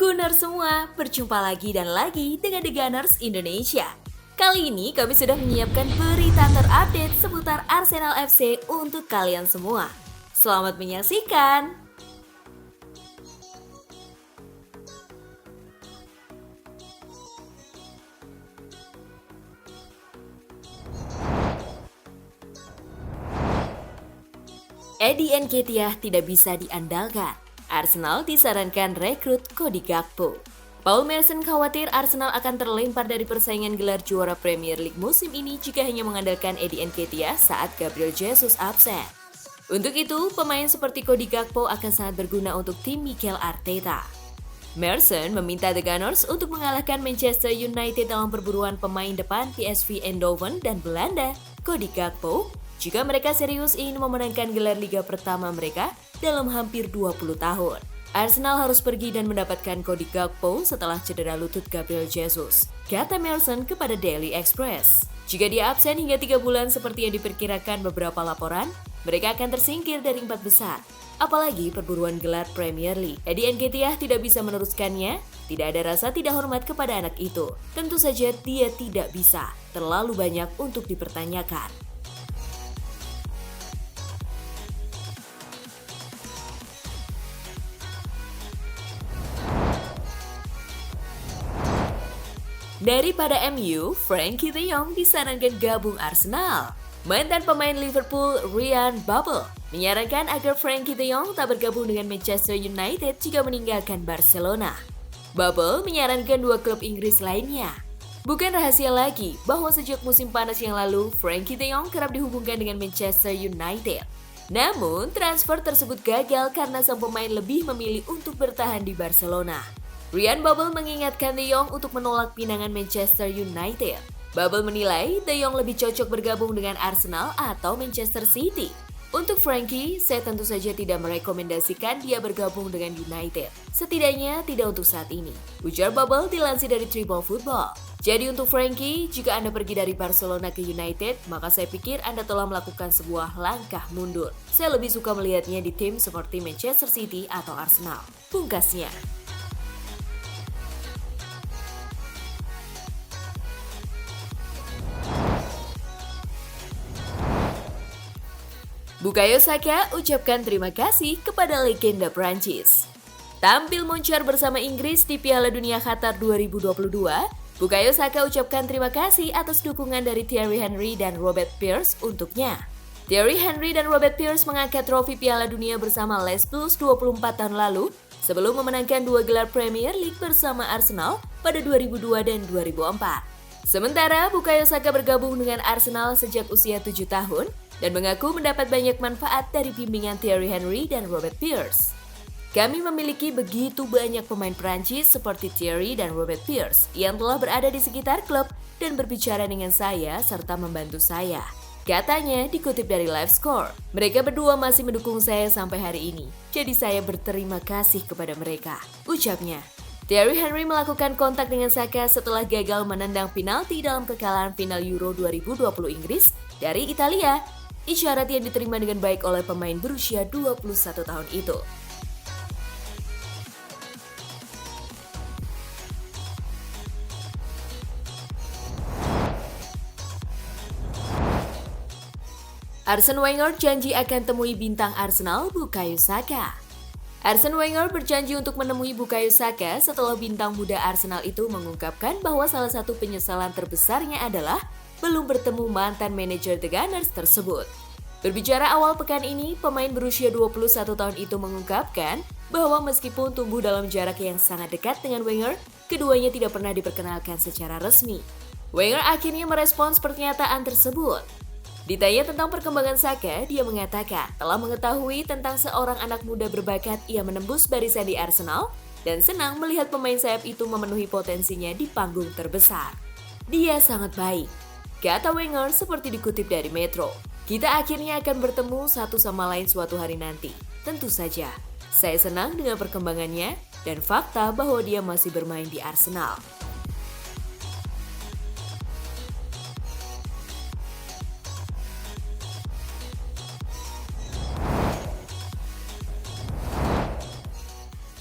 Gunner semua, berjumpa lagi dan lagi dengan The Gunners Indonesia. Kali ini kami sudah menyiapkan berita terupdate seputar Arsenal FC untuk kalian semua. Selamat menyaksikan! Eddie Nketiah tidak bisa diandalkan. Arsenal disarankan rekrut Cody Gakpo. Paul Merson khawatir Arsenal akan terlempar dari persaingan gelar juara Premier League musim ini jika hanya mengandalkan Eddie Nketiah saat Gabriel Jesus absen. Untuk itu, pemain seperti Cody Gakpo akan sangat berguna untuk tim Mikel Arteta. Merson meminta The Gunners untuk mengalahkan Manchester United dalam perburuan pemain depan PSV Eindhoven dan Belanda, Cody Gakpo, jika mereka serius ingin memenangkan gelar liga pertama mereka dalam hampir 20 tahun. Arsenal harus pergi dan mendapatkan Cody Gakpo setelah cedera lutut Gabriel Jesus, kata Merson kepada Daily Express. Jika dia absen hingga 3 bulan seperti yang diperkirakan beberapa laporan, mereka akan tersingkir dari 4 besar. Apalagi perburuan gelar Premier League. Eddie Nketiah tidak bisa meneruskannya, tidak ada rasa tidak hormat kepada anak itu. Tentu saja dia tidak bisa, terlalu banyak untuk dipertanyakan. Daripada MU, Frenkie de Jong disarankan gabung Arsenal. Mantan pemain Liverpool Ryan Babel menyarankan agar Frenkie de Jong tak bergabung dengan Manchester United jika meninggalkan Barcelona. Babel menyarankan 2 klub Inggris lainnya. Bukan rahasia lagi bahwa sejak musim panas yang lalu, Frenkie de Jong kerap dihubungkan dengan Manchester United. Namun, transfer tersebut gagal karena sang pemain lebih memilih untuk bertahan di Barcelona. Ryan Babel mengingatkan De Jong untuk menolak pinangan Manchester United. Babel menilai De Jong lebih cocok bergabung dengan Arsenal atau Manchester City. Untuk Frenkie, saya tentu saja tidak merekomendasikan dia bergabung dengan United. Setidaknya tidak untuk saat ini, ujar Babel dilansir dari Triple Football. Jadi untuk Frenkie, jika Anda pergi dari Barcelona ke United, maka saya pikir Anda telah melakukan sebuah langkah mundur. Saya lebih suka melihatnya di tim seperti Manchester City atau Arsenal, pungkasnya. Bukayo Saka ucapkan terima kasih kepada legenda Prancis. Tampil moncar bersama Inggris di Piala Dunia Qatar 2022, Bukayo Saka ucapkan terima kasih atas dukungan dari Thierry Henry dan Robert Pires untuknya. Thierry Henry dan Robert Pires mengangkat trofi Piala Dunia bersama Les Blues 24 tahun lalu sebelum memenangkan 2 gelar Premier League bersama Arsenal pada 2002 dan 2004. Sementara Bukayo Saka bergabung dengan Arsenal sejak usia 7 tahun dan mengaku mendapat banyak manfaat dari bimbingan Thierry Henry dan Robert Pires. Kami memiliki begitu banyak pemain Prancis seperti Thierry dan Robert Pires yang telah berada di sekitar klub dan berbicara dengan saya serta membantu saya. Katanya dikutip dari LiveScore. Mereka berdua masih mendukung saya sampai hari ini, jadi saya berterima kasih kepada mereka, ucapnya. Thierry Henry melakukan kontak dengan Saka setelah gagal menendang penalti dalam kekalahan final Euro 2020 Inggris dari Italia. Isyarat yang diterima dengan baik oleh pemain berusia 21 tahun itu. Arsene Wenger janji akan temui bintang Arsenal Bukayo Saka. Arsene Wenger berjanji untuk menemui Bukayo Saka setelah bintang muda Arsenal itu mengungkapkan bahwa salah satu penyesalan terbesarnya adalah belum bertemu mantan manajer The Gunners tersebut. Berbicara awal pekan ini, pemain berusia 21 tahun itu mengungkapkan bahwa meskipun tumbuh dalam jarak yang sangat dekat dengan Wenger, keduanya tidak pernah diperkenalkan secara resmi. Wenger akhirnya merespons pernyataan tersebut. Ditanya tentang perkembangan Saka, dia mengatakan telah mengetahui tentang seorang anak muda berbakat yang menembus barisan di Arsenal dan senang melihat pemain sayap itu memenuhi potensinya di panggung terbesar. Dia sangat baik, kata Wenger seperti dikutip dari Metro. Kita akhirnya akan bertemu satu sama lain suatu hari nanti. Tentu saja, saya senang dengan perkembangannya dan fakta bahwa dia masih bermain di Arsenal.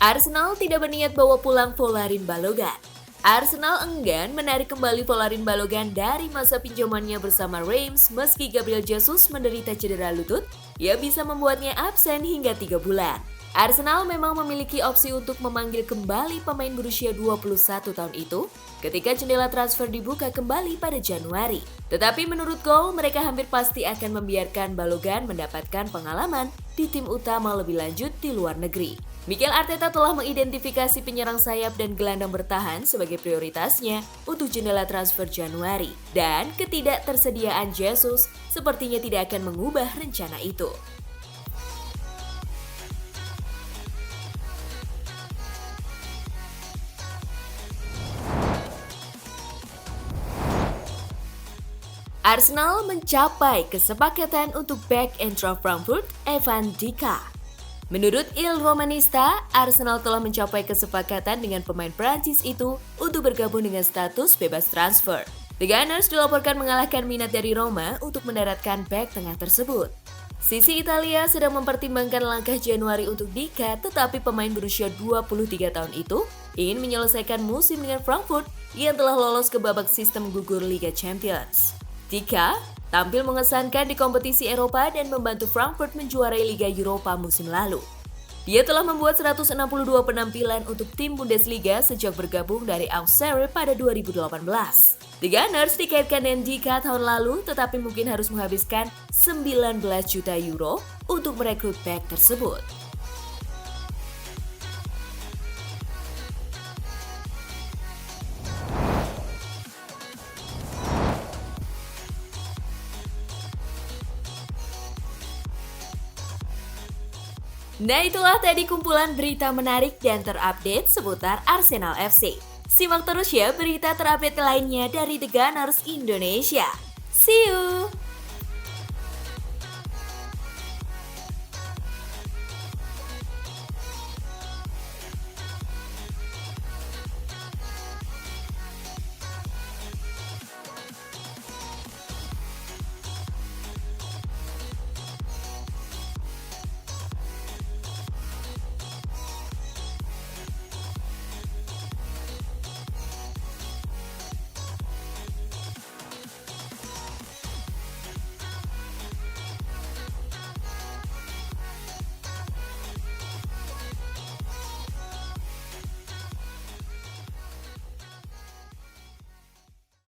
Arsenal tidak berniat bawa pulang Folarin Balogun. Arsenal enggan menarik kembali Folarin Balogun dari masa pinjamannya bersama Reims meski Gabriel Jesus menderita cedera lutut yang bisa membuatnya absen hingga 3 bulan. Arsenal memang memiliki opsi untuk memanggil kembali pemain berusia 21 tahun itu ketika jendela transfer dibuka kembali pada Januari. Tetapi menurut Goal, mereka hampir pasti akan membiarkan Balogun mendapatkan pengalaman di tim utama lebih lanjut di luar negeri. Mikel Arteta telah mengidentifikasi penyerang sayap dan gelandang bertahan sebagai prioritasnya untuk jendela transfer Januari. Dan ketidaktersediaan Jesus sepertinya tidak akan mengubah rencana itu. Arsenal mencapai kesepakatan untuk back Eintracht Frankfurt Evan Dika. Menurut Il Romanista, Arsenal telah mencapai kesepakatan dengan pemain Prancis itu untuk bergabung dengan status bebas transfer. The Gunners dilaporkan mengalahkan minat dari Roma untuk mendaratkan back tengah tersebut. Sisi Italia sedang mempertimbangkan langkah Januari untuk Dika, tetapi pemain berusia 23 tahun itu ingin menyelesaikan musim dengan Frankfurt yang telah lolos ke babak sistem gugur Liga Champions. Dika tampil mengesankan di kompetisi Eropa dan membantu Frankfurt menjuarai Liga Eropa musim lalu. Dia telah membuat 162 penampilan untuk tim Bundesliga sejak bergabung dari Auxerre pada 2018. The Gunners dikaitkan dengan Dika tahun lalu, tetapi mungkin harus menghabiskan 19 juta euro untuk merekrut back tersebut. Nah, itulah tadi kumpulan berita menarik dan terupdate seputar Arsenal FC. Simak terus ya berita terupdate lainnya dari The Gunners Indonesia. See you!